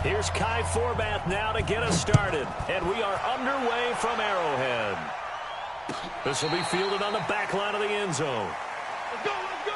Here's Kai Forbath now to get us started. And we are underway from Arrowhead. This will be fielded on the back line of the end zone. Let's go, let's go!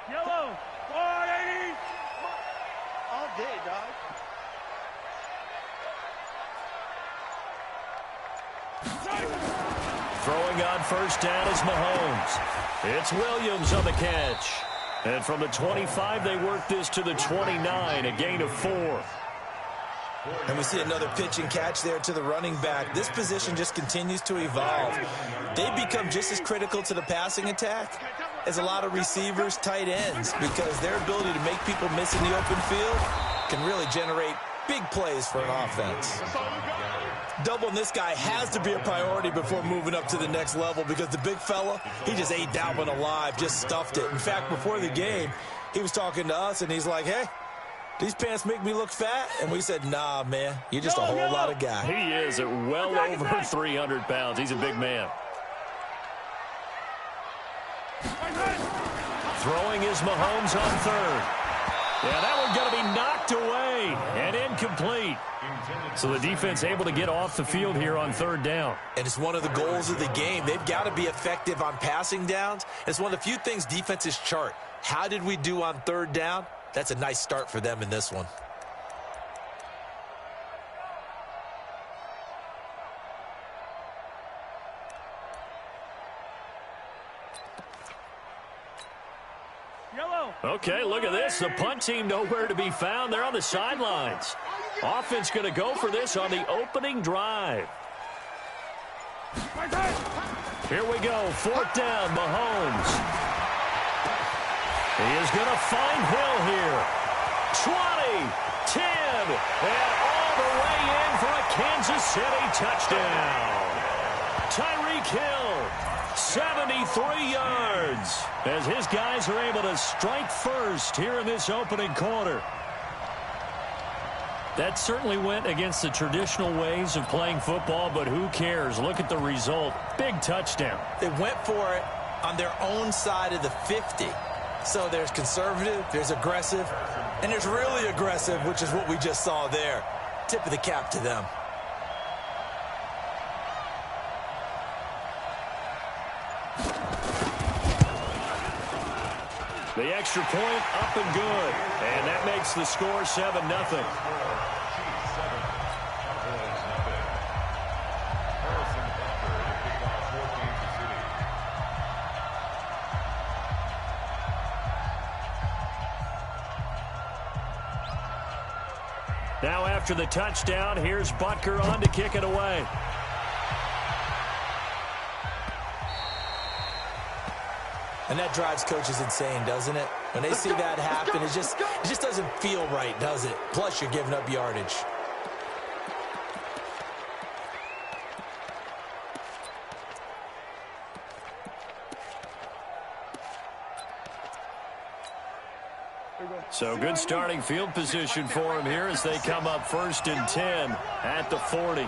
Yellow, 480. All day, dog. Throwing on first down is Mahomes. It's Williams on the catch. And from the 25, they work this to the 29, a gain of 4. And we see another pitch and catch there to the running back. This position just continues to evolve. They become just as critical to the passing attack as a lot of receivers, tight ends, because their ability to make people miss in the open field can really generate big plays for an offense. Doubling this guy has to be a priority before moving up to the next level, because the big fella, he just ate that one alive, just stuffed it. In fact, before the game, he was talking to us, and he's like, hey, these pants make me look fat? And we said, nah, man, you're just a whole lot of guy. He is at well over 300 pounds. He's a big man. Throwing is Mahomes on third. Yeah, that one's going to be knocked away and incomplete. So the defense able to get off the field here on third down. And it's one of the goals of the game. They've got to be effective on passing downs. It's one of the few things defenses chart. How did we do on third down? That's a nice start for them in this one. Okay, look at this. The punt team nowhere to be found. They're on the sidelines. Offense going to go for this on the opening drive. Here we go. Fourth down, Mahomes. He is going to find Hill here. 20, 10, and all the way in for a Kansas City touchdown. Tyreek Hill, 73 yards, as his guys are able to strike first here in this opening quarter. That certainly went against the traditional ways of playing football, but who cares? Look at the result. Big touchdown. They went for it on their own side of the 50. So there's conservative, there's aggressive, and there's really aggressive, which is what we just saw there. Tip of the cap to them. The extra point up and good. And that makes the score 7-0. Now after the touchdown, here's Butker on to kick it away. And that drives coaches insane, doesn't it? When they see that happen, it just doesn't feel right, does it? Plus, you're giving up yardage. So good starting field position for him here as they come up 1st and 10 at the 40.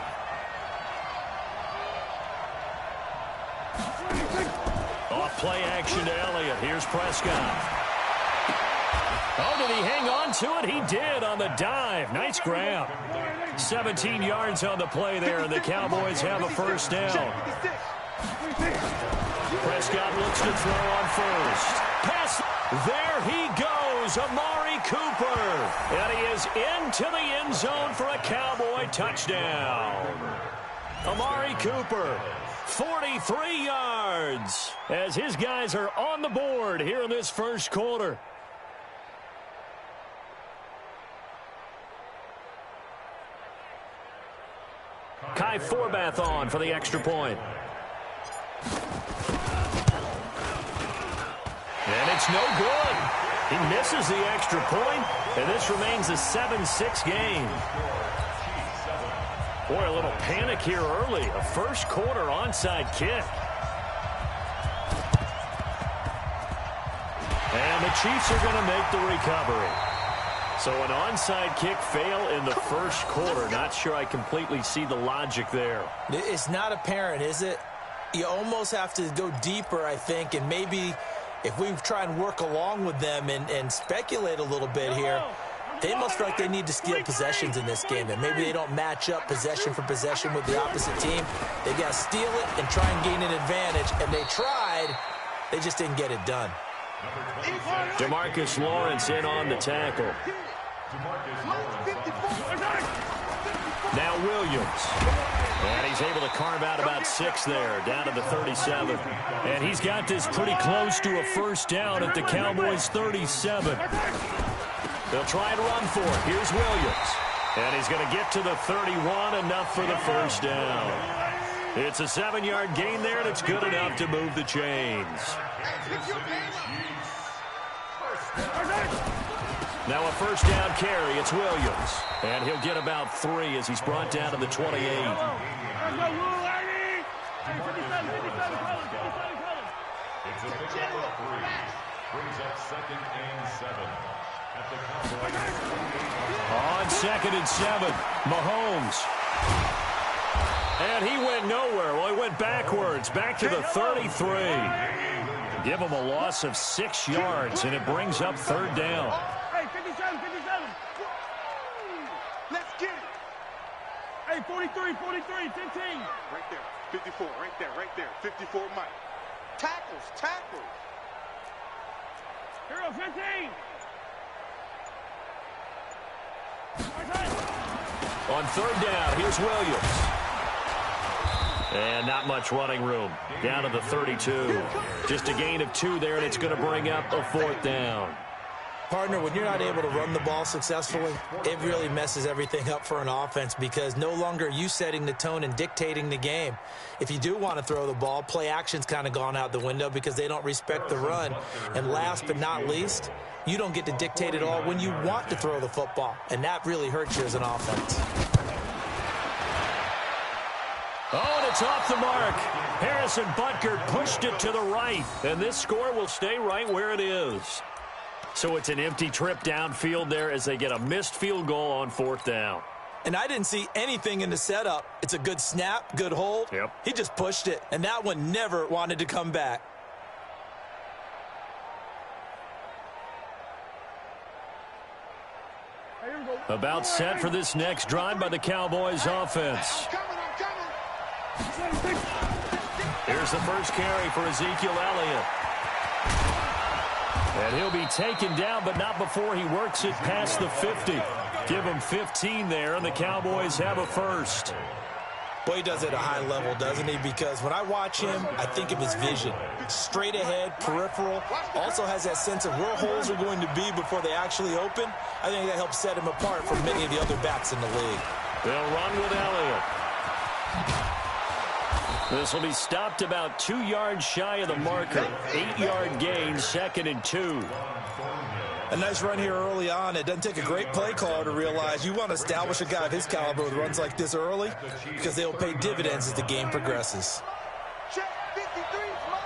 Off play action to Elliott. Here's Prescott. Oh, did he hang on to it? He did on the dive. Nice grab. 17 yards on the play there, and the Cowboys have a first down. Prescott looks to throw on first. Pass. There he goes, Amari Cooper. And he is into the end zone for a Cowboy touchdown. Amari Cooper, 43 yards, as his guys are on the board here in this first quarter. Kai Forbath on for the extra point. And it's no good. He misses the extra point, and this remains a 7-6 game. Boy, a little panic here early. A first quarter onside kick. And the Chiefs are going to make the recovery. So an onside kick fail in the first quarter. Not sure I completely see the logic there. It's not apparent, is it? You almost have to go deeper, I think, and maybe if we try and work along with them and speculate a little bit here, they must feel like they need to steal possessions in this game, and maybe they don't match up possession for possession with the opposite team. They got to steal it and try and gain an advantage, and they tried. They just didn't get it done. DeMarcus Lawrence in on the tackle. Now Williams. And he's able to carve out about 6 there, down to the 37. And he's got this pretty close to a first down at the Cowboys' 37. They'll try and run for it. Here's Williams. And he's going to get to the 31, enough for the first down. It's a 7-yard gain there, and it's good enough to move the chains. Now a first down carry. It's Williams. And he'll get about 3 as he's brought down to the 28. Brings up 2nd and 7. On 2nd and 7, Mahomes. And he went nowhere. Well, he went backwards, back to the 33. Give him a loss of 6 yards, and it brings up 3rd down. Hey, 57, 57. Let's get it. Hey, 43, 43, 15. Right there, 54, right there. 54, Mike. Tackles. Hero, 15. On 3rd down, here's Williams. And not much running room. Down to the 32. Just a gain of 2 there, and it's going to bring up a 4th down. Partner, when you're not able to run the ball successfully, it really messes everything up for an offense because no longer are you setting the tone and dictating the game. If you do want to throw the ball, play action's kind of gone out the window because they don't respect the run. And last but not least, you don't get to dictate it all when you want to throw the football. And that really hurts you as an offense. Oh, and it's off the mark. Harrison Butker pushed it to the right. And this score will stay right where it is. So it's an empty trip downfield there as they get a missed field goal on 4th down. And I didn't see anything in the setup. It's a good snap, good hold. Yep. He just pushed it, and that one never wanted to come back. About set for this next drive by the Cowboys offense. Here's the first carry for Ezekiel Elliott. And he'll be taken down, but not before he works it past the 50. Give him 15 there, and the Cowboys have a first. Boy, he does it at a high level, doesn't he? Because when I watch him, I think of his vision. Straight ahead, peripheral, also has that sense of where holes are going to be before they actually open. I think that helps set him apart from many of the other backs in the league. They'll run with Elliott. This will be stopped about 2 yards shy of the marker. 8-yard gain, 2nd and 2. A nice run here early on. It doesn't take a great play caller to realize you want to establish a guy of his caliber with runs like this early because they'll pay dividends as the game progresses. Check 53, Mike.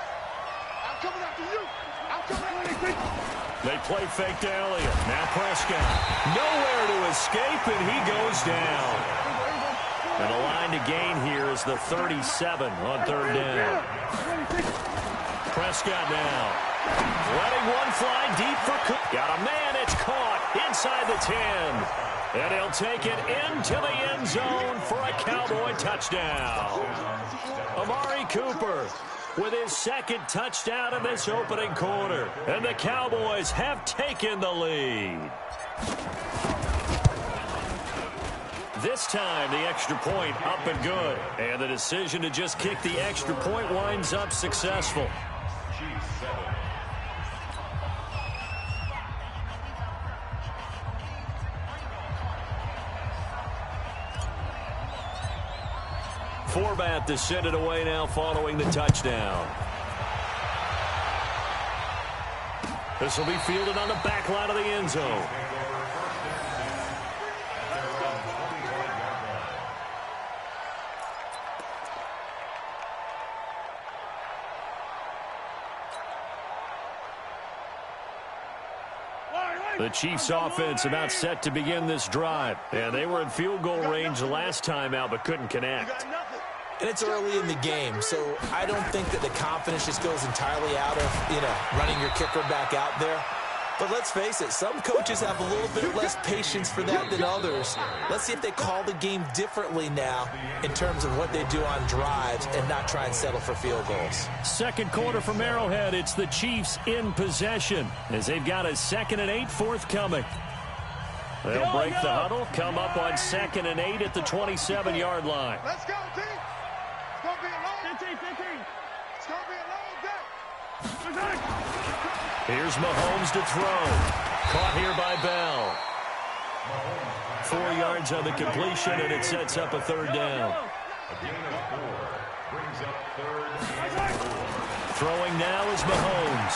I'm coming after you. I'm coming after you. They play fake to Elliott. Now Prescott. Nowhere to escape, and he goes down. And the line to gain here is the 37 on 3rd down. Prescott now. Letting one fly deep for Cook. Got a man, it's caught inside the 10. And he'll take it into the end zone for a Cowboy touchdown. Amari Cooper with his 2nd touchdown in this opening quarter. And the Cowboys have taken the lead. This time, the extra point up and good. And the decision to just kick the extra point winds up successful. Forbath to send it away now following the touchdown. This will be fielded on the back line of the end zone. The Chiefs offense about set to begin this drive. And they were in field goal range the last time out but couldn't connect. And it's early in the game, so I don't think that the confidence just goes entirely out of, running your kicker back out there. But let's face it, some coaches have a little bit less patience for that than others. Let's see if they call the game differently now in terms of what they do on drives and not try and settle for field goals. 2nd quarter from Arrowhead. It's the Chiefs in possession as they've got a 2nd and 8 forthcoming. They'll break the huddle, come up on 2nd and 8 at the 27-yard line. Let's go, team. It's going to be a long 15. It's going to be a long day. Here's Mahomes to throw. Caught here by Bell. 4 yards on the completion, and it sets up a 3rd down. Throwing now is Mahomes.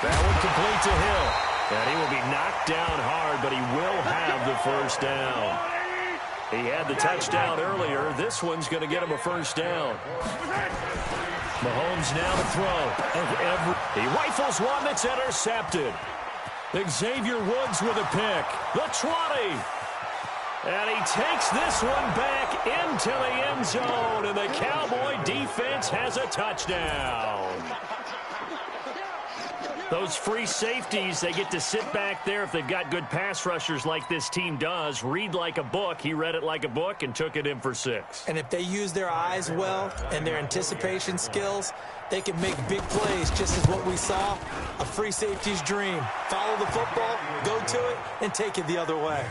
That one complete to Hill. And he will be knocked down hard, but he will have the 1st down. He had the touchdown earlier. This one's going to get him a 1st down. Mahomes now to throw. He rifles one that's intercepted. Xavier Woods with a pick. The 20. And he takes this one back into the end zone. And the Cowboy defense has a touchdown. Those free safeties, they get to sit back there if they've got good pass rushers like this team does. Read like a book. He read it like a book and took it in for 6. And if they use their eyes well and their anticipation skills, they can make big plays, just as what we saw, a free safety's dream. Follow the football, go to it, and take it the other way.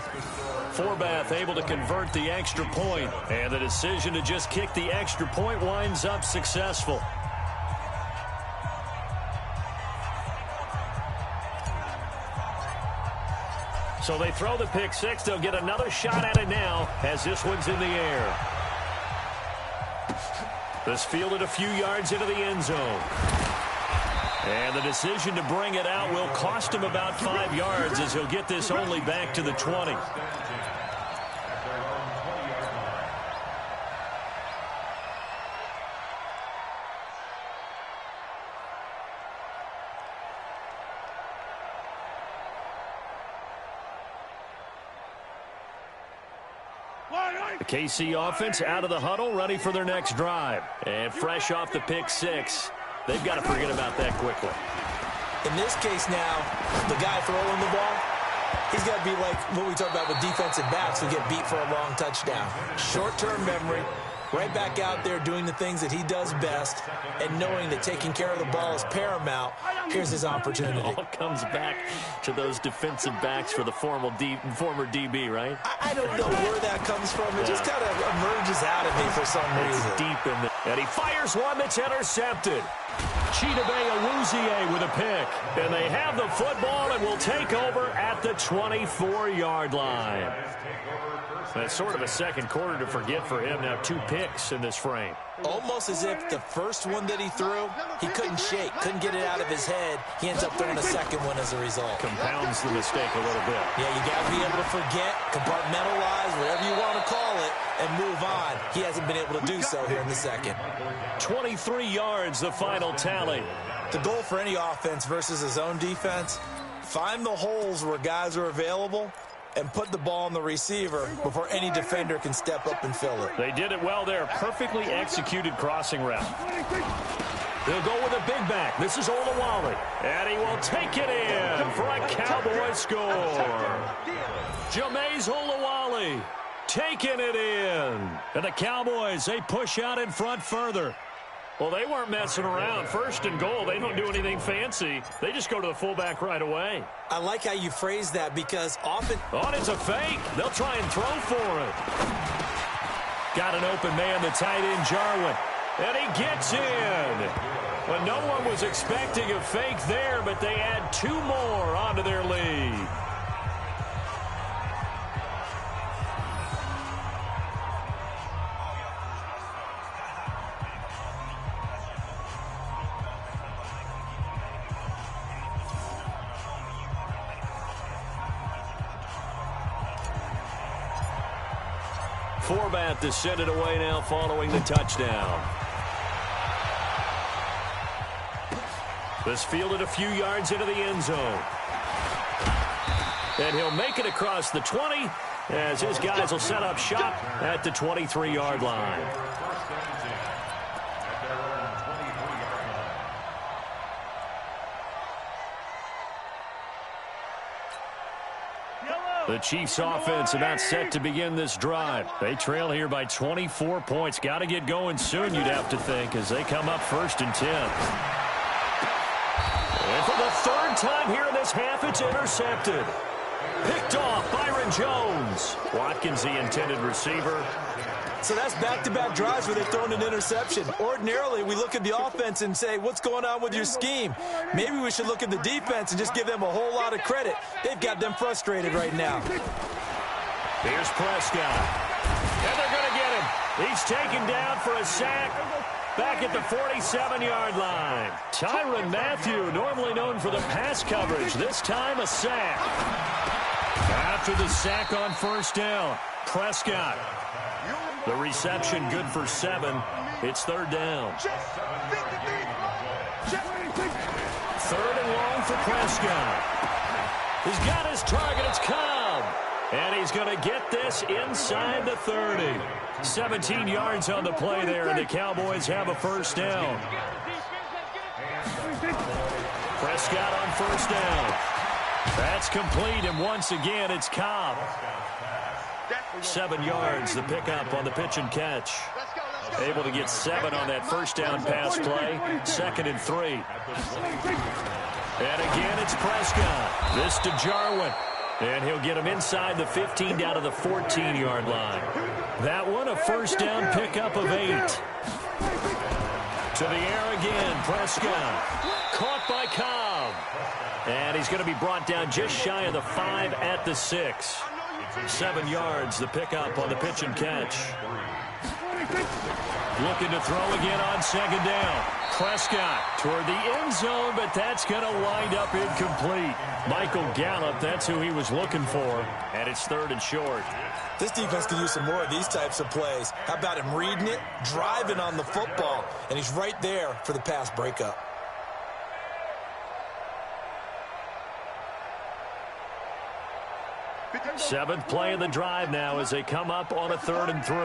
Forbath able to convert the extra point, and the decision to just kick the extra point winds up successful. So they throw the pick 6. They'll get another shot at it now as this one's in the air. This fielded a few yards into the end zone. And the decision to bring it out will cost him about 5 yards as he'll get this only back to the 20. The KC offense out of the huddle, ready for their next drive. And fresh off the pick 6, they've got to forget about that quickly. In this case now, the guy throwing the ball, he's got to be like what we talk about with defensive backs who get beat for a long touchdown. Short-term memory, right back out there doing the things that he does best, and knowing that taking care of the ball is paramount. Here's his opportunity. It all comes back to those defensive backs for the former DB, right? I don't know where that comes from. It just kind of emerges out of me for some reason. It's deep in there. And he fires one that's intercepted. Chidobe Awuzie with a pick. And they have the football and will take over at the 24-yard line. That's sort of a second quarter to forget for him. Now 2 picks in this frame. Almost as if the first one that he threw, he couldn't shake, couldn't get it out of his head. He ends up throwing a second one as a result. Compounds the mistake a little bit. Yeah, you got to be able to forget, compartmentalize, whatever you want to call it, and move on. He hasn't been able to do so here in the second. 23 yards, the final tally. The goal for any offense versus his own defense, find the holes where guys are available and put the ball on the receiver before any defender can step up and fill it. They did it well there. Perfectly executed crossing route. They'll go with a big back. This is Olawale. And he will take it in for a Cowboy score. Jameis Olawale taking it in. And the Cowboys, they push out in front further. Well, they weren't messing around. First and goal, they don't do anything fancy. They just go to the fullback right away. I like how you phrase that because often... Oh, it's a fake. They'll try and throw for it. Got an open man, the tight end, Jarwin. And he gets in. Well, no one was expecting a fake there, but they add 2 more onto their lead. Forbat to send it away now following the touchdown. This fielded a few yards into the end zone. And he'll make it across the 20 as his guys will set up shop at the 23-yard line. The Chiefs offense about set to begin this drive. They trail here by 24 points. Got to get going soon, you'd have to think, as they come up 1st and 10. And for the 3rd time here in this half, it's intercepted. Picked off Byron Jones. Watkins, the intended receiver. So that's back-to-back drives where they've thrown an interception. Ordinarily, we look at the offense and say, what's going on with your scheme? Maybe we should look at the defense and just give them a whole lot of credit. They've got them frustrated right now. Here's Prescott. And they're going to get him. He's taken down for a sack back at the 47-yard line. Tyrann Mathieu, normally known for the pass coverage, this time a sack. After the sack on 1st down, Prescott. The reception good for 7. It's 3rd down. 3rd and long for Prescott. He's got his target. It's Cobb. And he's going to get this inside the 30. 17 yards on the play there, and the Cowboys have a 1st down. Prescott on 1st down. That's complete, and once again, it's Cobb. 7 yards, the pickup on the pitch and catch. Able to get 7 on that 1st down pass play. 2nd and 3. And again, it's Prescott. This to Jarwin. And he'll get him inside the 15 down to the 14-yard line. That one, a 1st down pickup of 8. To the air again, Prescott. Caught by Cobb. And he's going to be brought down just shy of the 5 at the 6. 7 yards, the pickup on the pitch and catch. Looking to throw again on 2nd down. Prescott toward the end zone, but that's going to wind up incomplete. Michael Gallup, that's who he was looking for. And it's 3rd and short. This defense can use some more of these types of plays. How about him reading it, driving on the football, and he's right there for the pass breakup. Seventh play of the drive now as they come up on a 3rd and 3.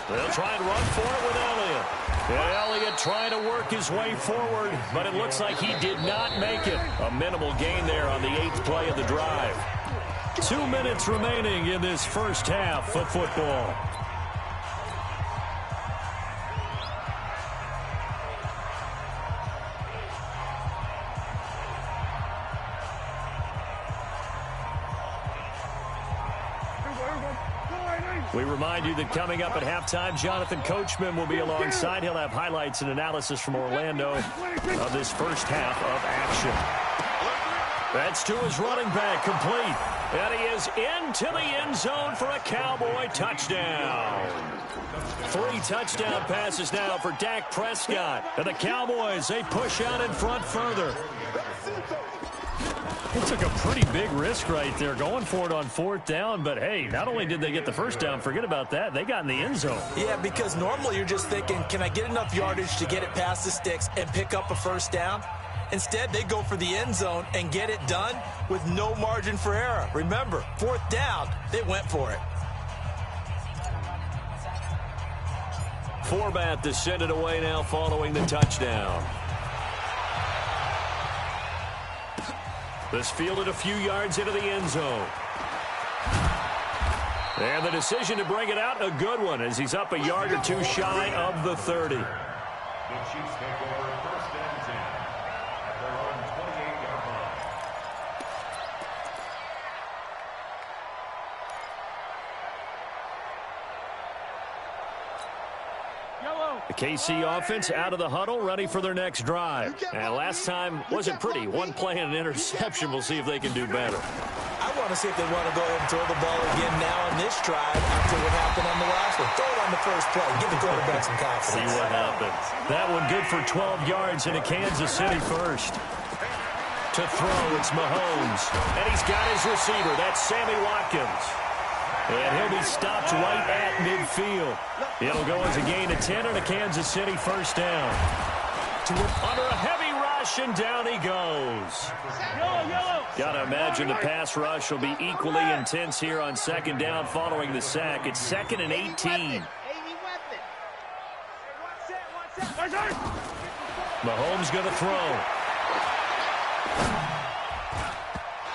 They'll try and run for it with Elliott. And Elliott trying to work his way forward, but it looks like he did not make it. A minimal gain there on the 8th play of the drive. 2 minutes remaining in this first half of football. We remind you that coming up at halftime, Jonathan Coachman will be alongside. He'll have highlights and analysis from Orlando of this first half of action. That's to his running back, complete. And he is into the end zone for a Cowboy touchdown. 3 touchdown passes now for Dak Prescott. And the Cowboys, they push out in front further. He took a pretty big risk right there going for it on 4th down. But, hey, not only did they get the first down, forget about that, they got in the end zone. Yeah, because normally you're just thinking, can I get enough yardage to get it past the sticks and pick up a first down? Instead, they go for the end zone and get it done with no margin for error. Remember, 4th down, they went for it. Forbat to send it away now following the touchdown. This fielded a few yards into the end zone. And the decision to bring it out, a good one, as he's up a yard or 2 shy of the 30. The Chiefs take over 1st and 10 at their own 28-yard line. The KC offense out of the huddle, ready for their next drive. And last time wasn't pretty. 1 play and an interception. We'll see if they can do better. I want to see if they want to go ahead and throw the ball again now on this drive after what happened on the last one. Throw it on the first play. Give the quarterback some confidence. See what happens. That one good for 12 yards into Kansas City first. To throw, it's Mahomes. And he's got his receiver. That's Sammy Watkins. And he'll be stopped right at midfield. It'll go as a gain of 10 and a Kansas City first down. Under a heavy rush, and down he goes. Got to imagine the pass rush will be equally intense here on 2nd down following the sack. It's 2nd and 18. Mahomes going to throw.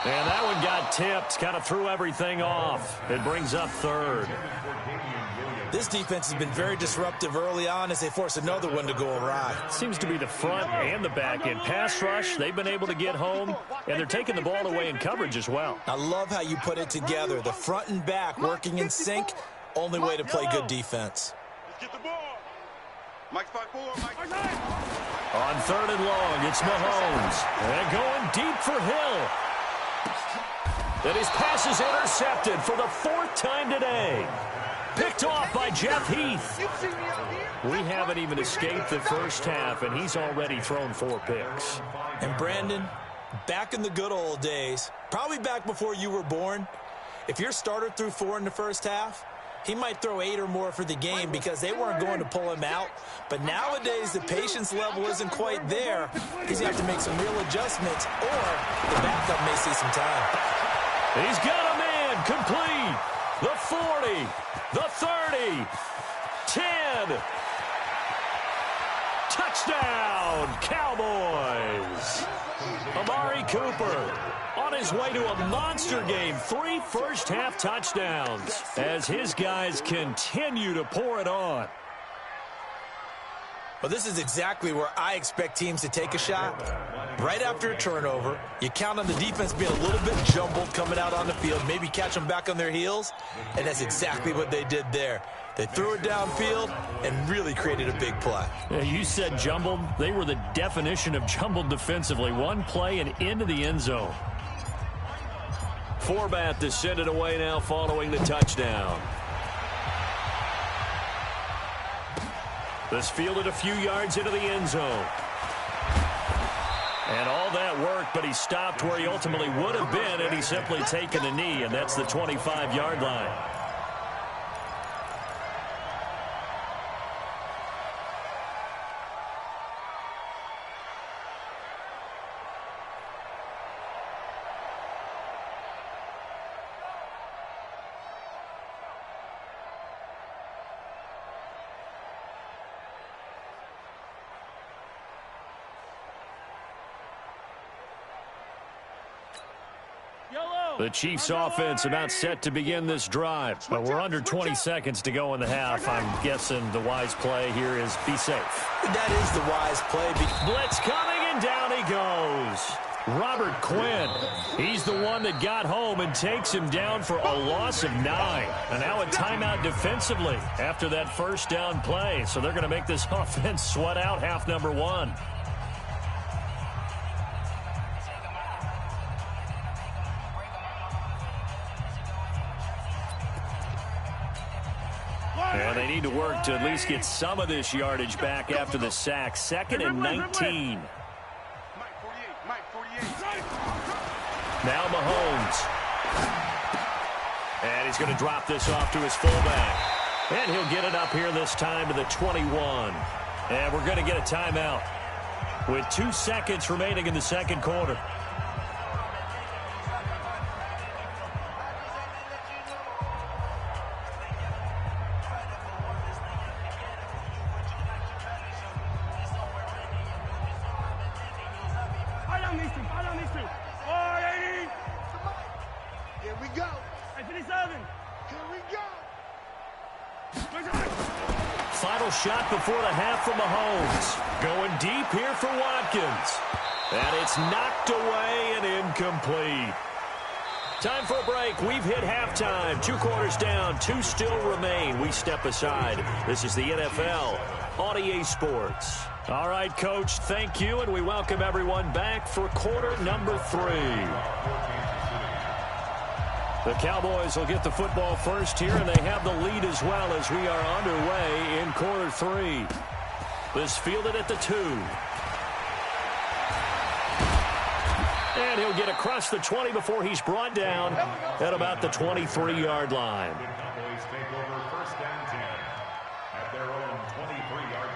And that one got tipped, kind of threw everything off. It brings up 3rd. This defense has been very disruptive early on as they force another one to go awry. Seems to be the front and the back end. Pass rush, they've been able to get home, and they're taking the ball away in coverage as well. I love how you put it together. The front and back working in sync, only way to play good defense. Let's get the ball. Mike's 5-4. Mike. On 3rd and long, it's Mahomes. And going deep for Hill. And his pass is intercepted for the 4th time today. Picked off by Jeff Heath. We haven't even escaped the first half, and he's already thrown 4 picks. And Brandon, back in the good old days, probably back before you were born, if your starter threw 4 in the first half, he might throw 8 or more for the game because they weren't going to pull him out. But nowadays, the patience level isn't quite there. He's going to have to make some real adjustments, or the backup may see some time. He's got a man complete. The 40, the 30, 10. Touchdown, Cowboys. Amari Cooper on his way to a monster game. 3 first-half touchdowns as his guys continue to pour it on. Well, this is exactly where I expect teams to take a shot. Right after a turnover, you count on the defense being a little bit jumbled coming out on the field, maybe catch them back on their heels, and that's exactly what they did there. They threw it downfield and really created a big play. Yeah, you said jumbled. They were the definition of jumbled defensively. 1 play and into the end zone. Forbat to send it away now following the touchdown. This fielded a few yards into the end zone. And all that worked, but he stopped where he ultimately would have been, and he's simply taken a knee, and that's the 25-yard line. The Chiefs offense about set to begin this drive. But we're under 20 seconds to go in the half. I'm guessing the wise play here is be safe. That is the wise play. Blitz coming, and down he goes. Robert Quinn, he's the one that got home and takes him down for a loss of 9. And now a timeout defensively after that first down play. So they're going to make this offense sweat out half number 1. And they need to work to at least get some of this yardage back after the sack. 2nd and 19. Now Mahomes. And he's going to drop this off to his fullback. And he'll get it up here this time to the 21. And we're going to get a timeout with 2 seconds remaining in the second quarter. Final shot before the half from Mahomes. Going deep here for Watkins. And it's knocked away and incomplete. Time for a break. We've hit halftime. 2 quarters down. 2 still remain. We step aside. This is the NFL on EA Sports. All right, Coach, thank you, and we welcome everyone back for quarter number 3. The Cowboys will get the football first here, and they have the lead as well as we are underway in quarter 3. This fielded at the 2. And he'll get across the 20 before he's brought down at about the 23-yard line. The Cowboys take over first down 10 at their own 23-yard line.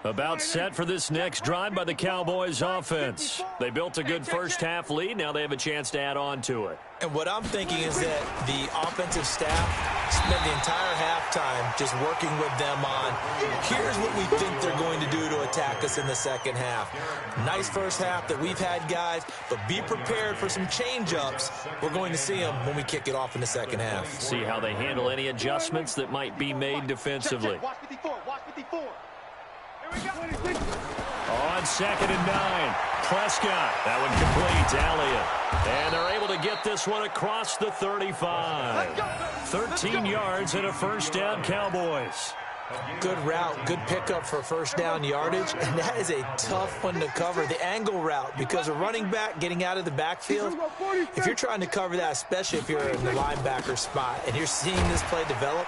About set for this next drive by the Cowboys offense. They built a good first half lead. Now they have a chance to add on to it. And what I'm thinking is that the offensive staff spent the entire halftime just working with them on, here's what we think they're going to do to attack us in the second half. Nice first half that we've had, guys, but be prepared for some change-ups. We're going to see them when we kick it off in the second half. See how they handle any adjustments that might be made defensively. Watch 54. Watch 54. Here we go. On 2nd and 9, Prescott. That one complete to Elliott. And they're able to get this one across the 35. 13 yards and a first down, Cowboys. Good route, good pickup for first down yardage, and that is a tough one to cover, the angle route, because a running back getting out of the backfield, if you're trying to cover that, especially if you're in the linebacker spot, and you're seeing this play develop,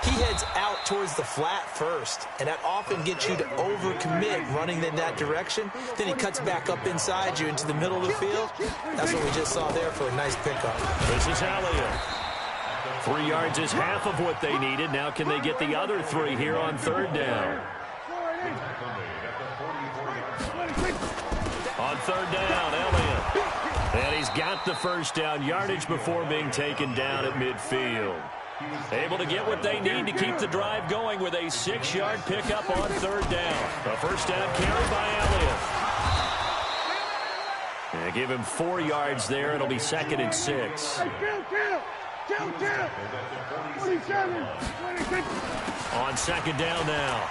he heads out towards the flat first, and that often gets you to overcommit running in that direction. Then he cuts back up inside you into the middle of the field. That's what we just saw there for a nice pickup. This is Elliott. 3 yards is half of what they needed. Now can they get the other 3 here on 3rd down? On 3rd down, Elliott. And he's got the first down yardage before being taken down at midfield. Able to get what they need to keep the drive going with a 6-yard pickup on 3rd down. A first down carry by Elliott. And give him 4 yards there. It'll be 2nd and 6. On 2nd down now.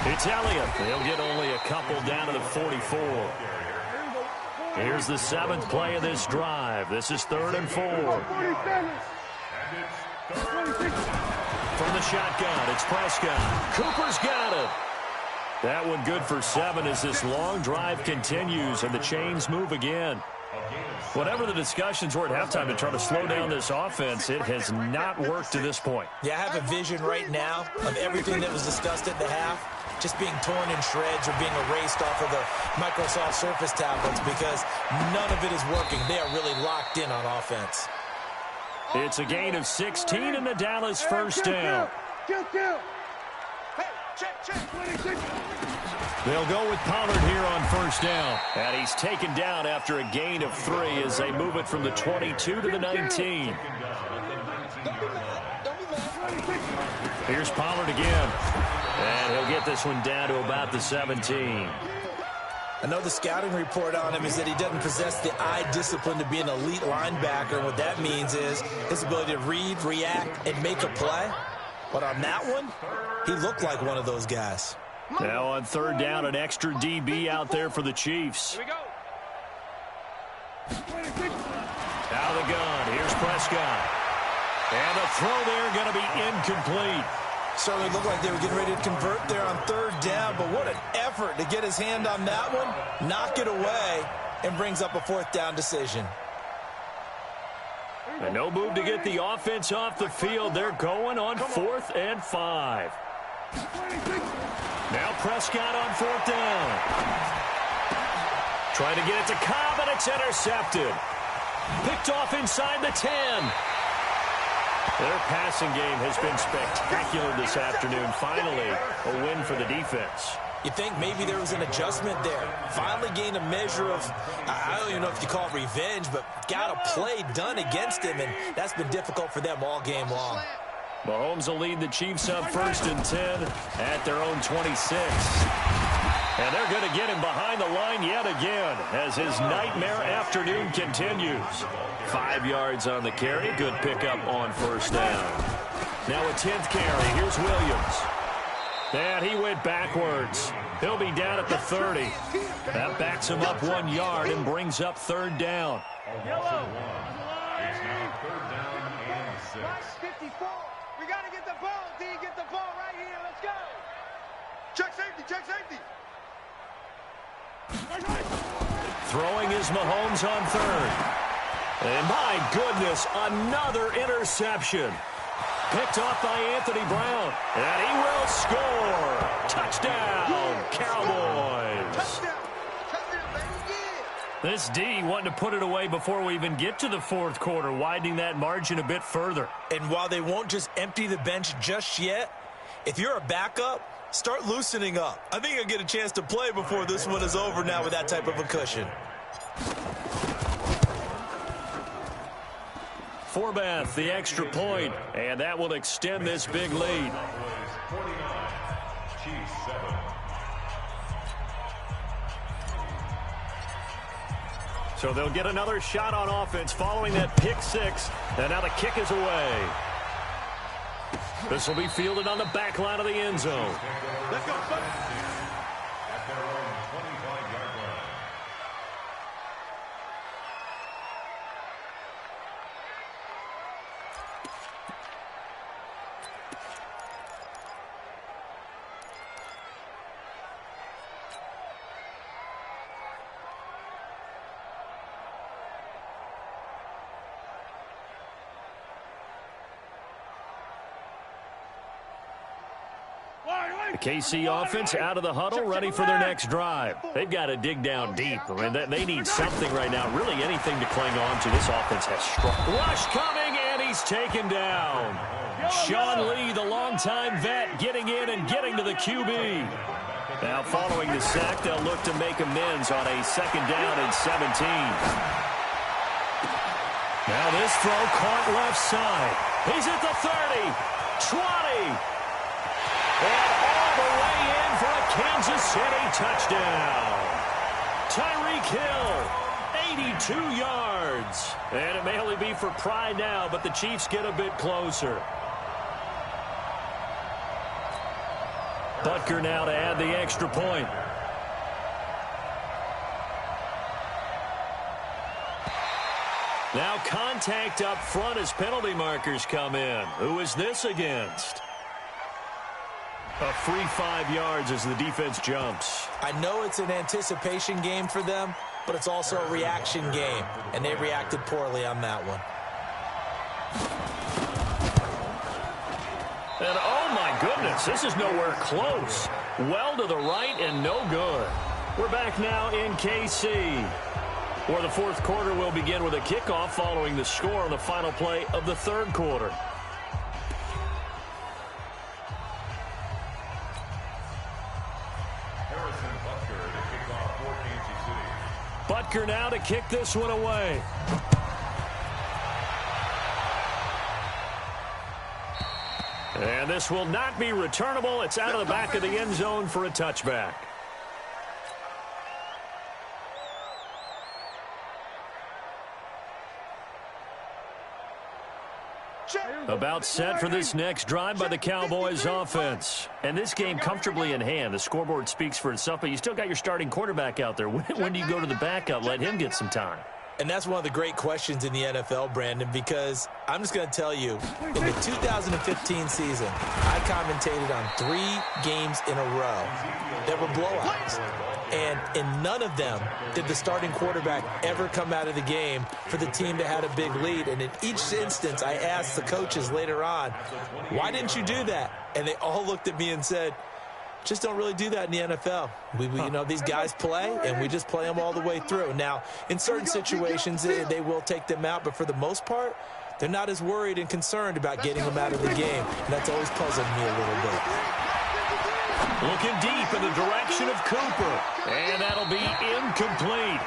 It's Elliott. They'll get only a couple down to the 44. Here's the 7th play of this drive. This is 3rd and 4. From the shotgun, it's Prescott. Cooper's got it. That one good for 7 as this long drive continues and the chains move again. Whatever the discussions were at halftime to try to slow down this offense, it has not worked to this point. Yeah, I have a vision right now of everything that was discussed at the half just being torn in shreds or being erased off of the Microsoft Surface tablets because none of it is working. They are really locked in on offense. It's a gain of 16 in the Dallas first down. They'll go with Pollard here on first down. And he's taken down after a gain of 3 as they move it from the 22 to the 19. Here's Pollard again. And he'll get this one down to about the 17. I know the scouting report on him is that he doesn't possess the eye discipline to be an elite linebacker. And what that means is his ability to read, react, and make a play. But on that one, he looked like one of those guys. Now on third down, an extra DB out there for the Chiefs. Here we go. Out of the gun. Here's Prescott. And the throw there going to be incomplete. Certainly looked like they were getting ready to convert there on third down, but what an effort to get his hand on that one, knock it away, and brings up a fourth down decision. And no move to get the offense off the field. They're going on 4th and 5. Now Prescott on 4th down. Trying to get it to Cobb, and it's intercepted. Picked off inside the 10. Their passing game has been spectacular this afternoon. Finally, a win for the defense. You think maybe there was an adjustment there. Finally gained a measure of, I don't even know if you call it revenge, but got a play done against him, and that's been difficult for them all game long. Mahomes will lead the Chiefs up 1st and 10 at their own 26. And they're going to get him behind the line yet again as his nightmare afternoon continues. 5 yards on the carry. Good pickup on 1st down. Now a 10th carry. Here's Williams. And he went backwards. He'll be down at the 30. That backs him up 1 yard and brings up 3rd down. Yellow. It's now 3rd down and 6. 54. We got to get the ball, D. Get the ball right here. Let's go. Check safety. Check safety. Throwing is Mahomes on 3rd. And my goodness, another interception. Picked off by Anthony Brown. And he will score. Touchdown, Cowboys. Touchdown. Touchdown, baby. Yeah. This D wanting to put it away before we even get to the 4th quarter, widening that margin a bit further. And while they won't just empty the bench just yet, if you're a backup, start loosening up. I think you'll get a chance to play before this one is over now with that type of a cushion. Forbath, the extra point, and that will extend this big lead. 49, Chiefs 7. So they'll get another shot on offense following that pick 6, and now the kick is away. This will be fielded on the back line of the end zone. Let's go, son. At their own 25-yard line. The KC offense out of the huddle, ready for their next drive. They've got to dig down deep. I mean, they need something right now, really anything to cling on to. This offense has struck. Rush coming, and he's taken down. Sean Lee, the longtime vet, getting in and getting to the QB. Now, following the sack, they'll look to make amends on a 2nd down and 17. Now this throw caught left side. He's at the 30, 20. And all the way in for a Kansas City touchdown. Tyreek Hill, 82 yards. And it may only be for pride now, but the Chiefs get a bit closer. Butker now to add the extra point. Now contact up front as penalty markers come in. Who is this against? A free 5 yards as the defense jumps. I know it's an anticipation game for them, but it's also a reaction game, and they reacted poorly on that one. And oh my goodness, this is nowhere close. Well to the right and no good. We're back now in KC, where the 4th quarter will begin with a kickoff following the score on the final play of the 3rd quarter. Butker now to kick this one away. And this will not be returnable. It's out of the back of the end zone for a touchback. About set for this next drive by the Cowboys offense. And this game comfortably in hand. The scoreboard speaks for itself, but you still got your starting quarterback out there. When do you go to the backup? Let him get some time. And that's one of the great questions in the NFL, Brandon, because I'm just going to tell you, in the 2015 season, I commentated on 3 games in a row that were blowouts. And in none of them did the starting quarterback ever come out of the game for the team that had a big lead. And in each instance, I asked the coaches later on, why didn't you do that? And they all looked at me and said, just don't really do that in the NFL. You know, these guys play, and we just play them all the way through. Now, in certain situations, they will take them out, but for the most part, they're not as worried and concerned about getting them out of the game. And that's always puzzled me a little bit. Looking deep in the direction of Cooper. And that'll be incomplete.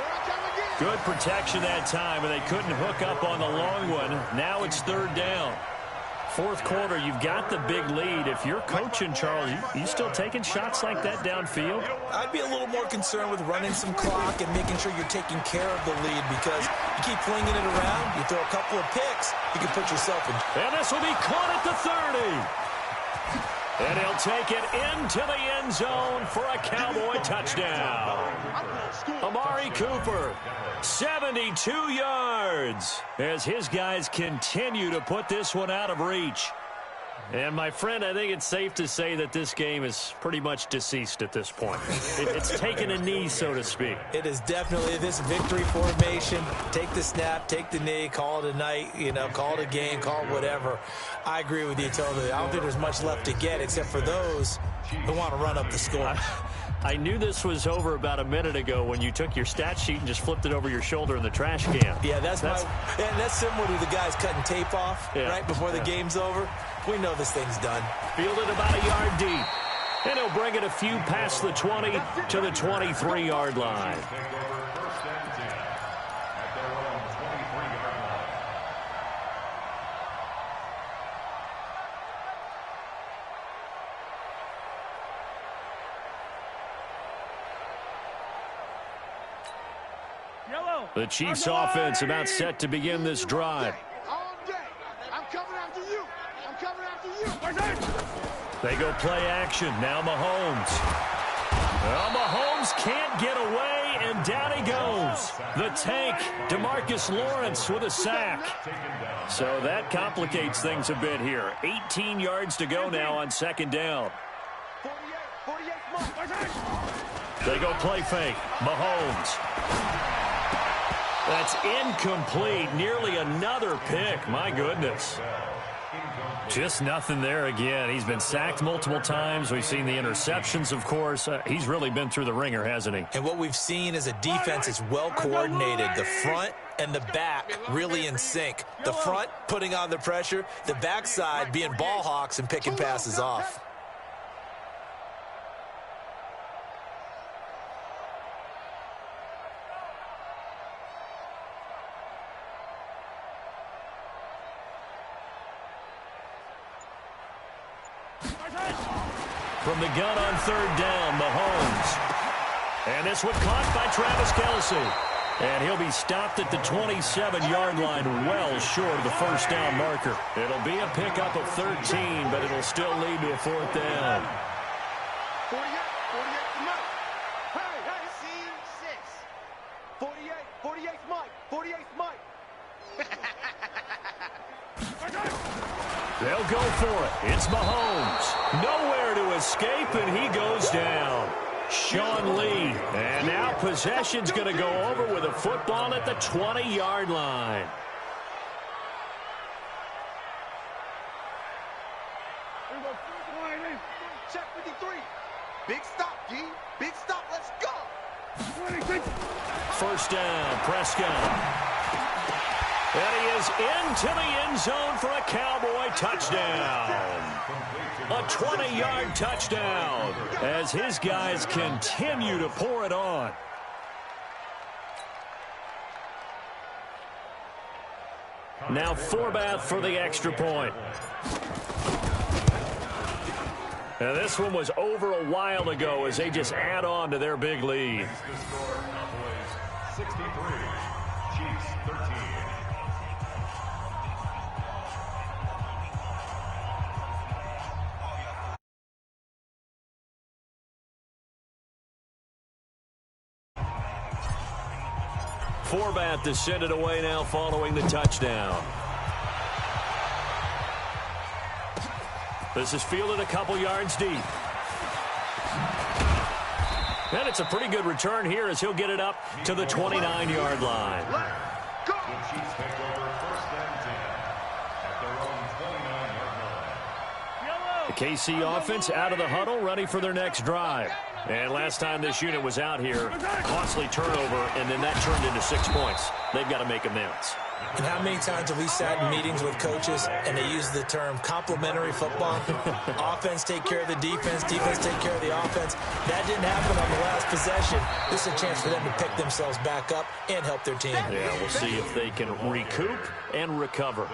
Good protection that time, and they couldn't hook up on the long one. Now it's 3rd down. 4th quarter, you've got the big lead. If you're coaching, Charles, you still taking shots like that downfield? I'd be a little more concerned with running some clock and making sure you're taking care of the lead, because you keep flinging it around, you throw a couple of picks, you can put yourself in. And this will be caught at the 30. And he'll take it into the end zone for a Cowboy touchdown. Amari Cooper, 72 yards, as his guys continue to put this one out of reach. And, my friend, I think it's safe to say that this game is pretty much deceased at this point. It's taken a knee, so to speak. It is definitely this victory formation. Take the snap, take the knee, call it a night, you know, call it a game, call it whatever. I agree with you totally. I don't think there's much left to get except for those who want to run up the score. I knew this was over about a minute ago when you took your stat sheet and just flipped it over your shoulder in the trash can. Yeah, that's similar to the guys cutting tape off right before the game's over. We know this thing's done. Fielded about a yard deep. And he'll bring it a few past the 20 to the 23-yard line. The Chiefs offense about set to begin this drive. I'm coming after you. I'm coming after you. They go play action. Now Mahomes. Well, Mahomes can't get away, and down he goes. The tank, DeMarcus Lawrence with a sack. So that complicates things a bit here. 18 yards to go now on 2nd down. They go play fake. Mahomes. That's incomplete. Nearly another pick. My goodness. Just nothing there again. He's been sacked multiple times. We've seen the interceptions, of course. He's really been through the ringer, hasn't he? And what we've seen is a defense that's well coordinated. The front and the back really in sync. The front putting on the pressure. The backside being ball hawks and picking passes off. From the gun on 3rd down, Mahomes. And this one caught by Travis Kelce. And he'll be stopped at the 27-yard line, well short of the 1st down marker. It'll be a pickup of 13, but it'll still lead to a 4th down. 48, Mike. Hey, C6. 48, Mike. 48, Mike. They'll go for it. It's Mahomes. Nowhere to escape, and he goes down. Sean Lee. And now possession's going to go over with a football at the 20-yard line. Check 53. Big stop, D. Big stop. Let's go. 1st down, Prescott. And he is into the end zone for a Cowboy touchdown. A 20-yard touchdown as his guys continue to pour it on. Now Forbath for the extra point. Now, this one was over a while ago as they just add on to their big lead. The score, Cowboys 63, Chiefs 13. Forbath to send it away now following the touchdown. This is fielded a couple yards deep. And it's a pretty good return here as he'll get it up to the 29-yard line. The Chiefs take over first and 10 at their own 29-yard line. The KC offense out of the huddle, ready for their next drive. And last time this unit was out here, costly turnover, and then that turned into 6 points. They've got to make amends. And how many times have we sat in meetings with coaches and they use the term complementary football? Offense take care of the defense, defense take care of the offense. That didn't happen on the last possession. This is a chance for them to pick themselves back up and help their team. Yeah, we'll see if they can recoup and recover.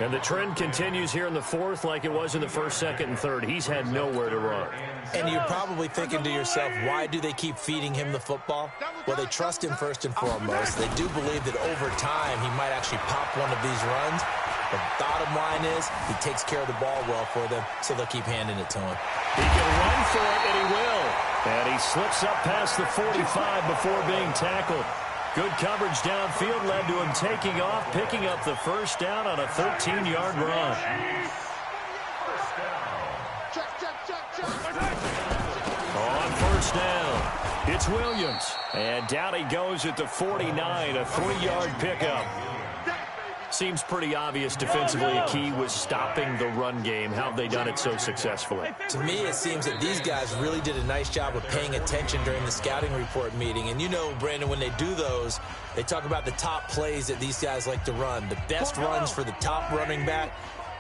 And the trend continues here in the fourth like it was in the first, second, and third. He's had nowhere to run. And you're probably thinking to yourself, why do they keep feeding him the football? Well, they trust him first and foremost. They do believe that over time he might actually pop one of these runs. The bottom line is he takes care of the ball well for them, so they'll keep handing it to him. He can run for it, and he will. And he slips up past the 45 before being tackled. Good coverage downfield led to him taking off, picking up the first down on a 13-yard run. On first down, it's Williams. And down he goes at the 49, a 3-yard pickup. Seems pretty obvious defensively a key was stopping the run game. How have they done it so successfully? To me, it seems that these guys really did a nice job of paying attention during the scouting report meeting. And you know, Brandon, when they do those, they talk about the top plays that these guys like to run. The best runs for the top running back,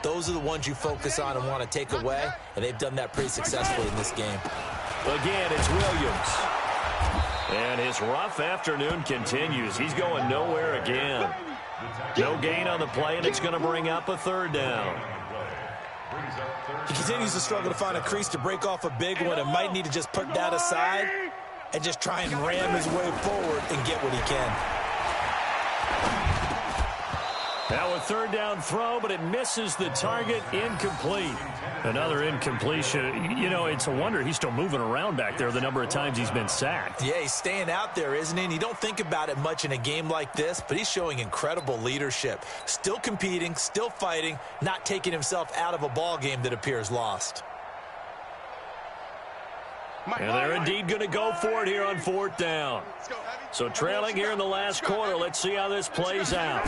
those are the ones you focus on and want to take away. And they've done that pretty successfully in this game. Again, it's Williams. And his rough afternoon continues. He's going nowhere again. No gain on the play, and it's going to bring up a third down. He continues to struggle to find a crease to break off a big one and might need to just put that aside and just try and ram his way forward and get what he can. Now a third down throw, but it misses the target, incomplete. Another incompletion. You know, it's a wonder he's still moving around back there the number of times he's been sacked. Yeah, he's staying out there, isn't he? And you don't think about it much in a game like this, but he's showing incredible leadership. Still competing, still fighting, not taking himself out of a ball game that appears lost. And they're indeed going to go for it here on fourth down. So trailing here in the last quarter, let's see how this plays out.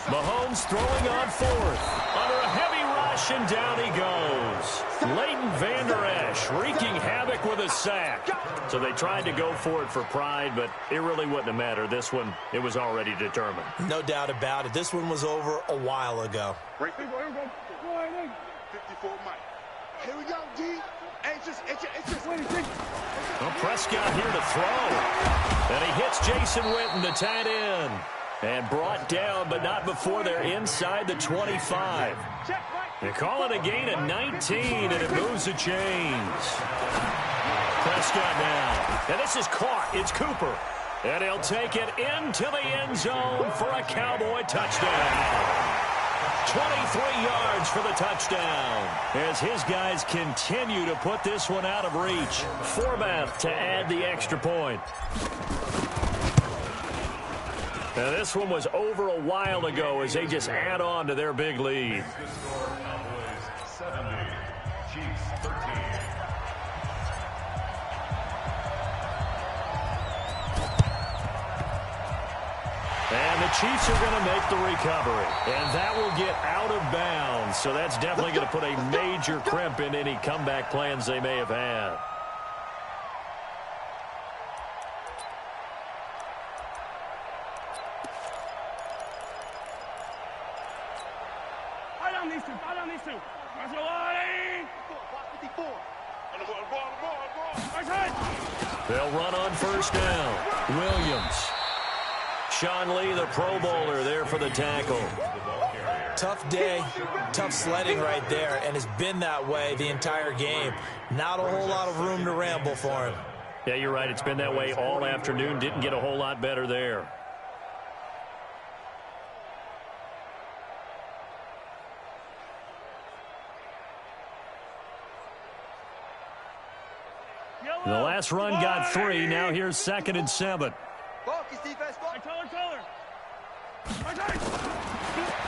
Mahomes throwing on fourth. Under a heavy rush, and down he goes. Leighton Vander Esch wreaking havoc with a sack. So they tried to go for it for pride, but it really wouldn't have mattered. This one, it was already determined. No doubt about it. This one was over a while ago. Right there. 54 Mike. Here we go, D. Well, Prescott here to throw. And he hits Jason Witten, the tight end. And brought down, but not before they're inside the 25. They call it a gain of 19, and it moves the chains. Prescott now. And this is caught. It's Cooper. And he'll take it into the end zone for a Cowboy touchdown. 23 yards for the touchdown as his guys continue to put this one out of reach. Forbath to add the extra point. Now, this one was over a while ago as they just add on to their big lead. The score, Cowboys 70, Chiefs 13. And the Chiefs are going to make the recovery. And that will get out of bounds. So that's definitely going to put a major crimp in any comeback plans they may have had. They'll run on first down. Williams. Sean Lee, the Pro Bowler, there for the tackle. Tough day, tough sledding right there, and it's been that way the entire game. Not a whole lot of room to ramble for him. Yeah, you're right. It's been that way all afternoon. Didn't get a whole lot better there. The last run got 3. Now here's 2nd and 7.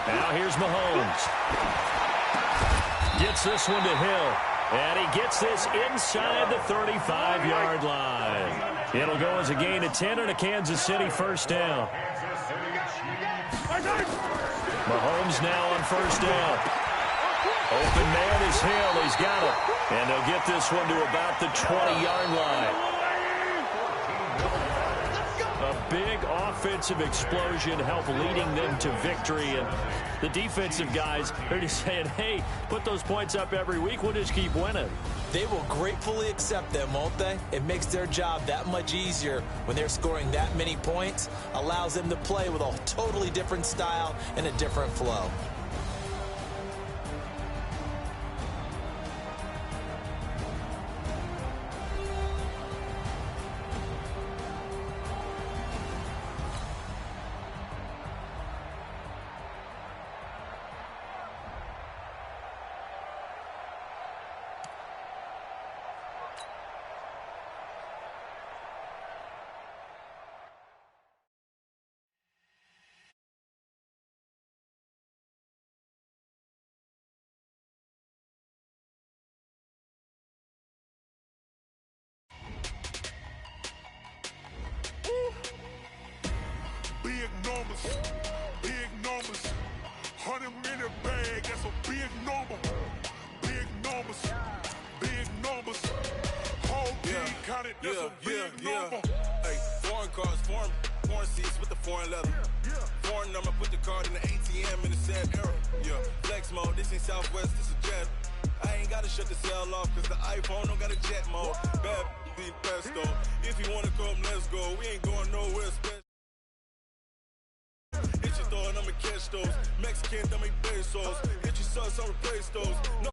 Now here's Mahomes. Gets this one to Hill. And he gets this inside the 35-yard line. It'll go as a gain of 10 and a Kansas City first down. Mahomes now on first down. Open man is Hill. He's got it. And they'll get this one to about the 20-yard line. A big offensive explosion helped leading them to victory. And the defensive guys are just saying, hey, put those points up every week. We'll just keep winning. They will gratefully accept them, won't they? It makes their job that much easier when they're scoring that many points. Allows them to play with a totally different style and a different flow. Big numbers. 100 in the bag, that's a big number. Big numbers. Whole team counted, that's a big number. Hey, foreign cars, foreign seats with the foreign leather. Foreign number, put the card in the ATM in the sad era. Yeah, flex mode, this ain't Southwest, this is Jet. I ain't gotta shut the cell off, cause the iPhone don't got a jet mode. Bad be best though. If you wanna come, let's go. We ain't going nowhere special. Hit your throw and I'ma catch those. Mexican, that make pesos. Hit your sauce, I'll replace those. No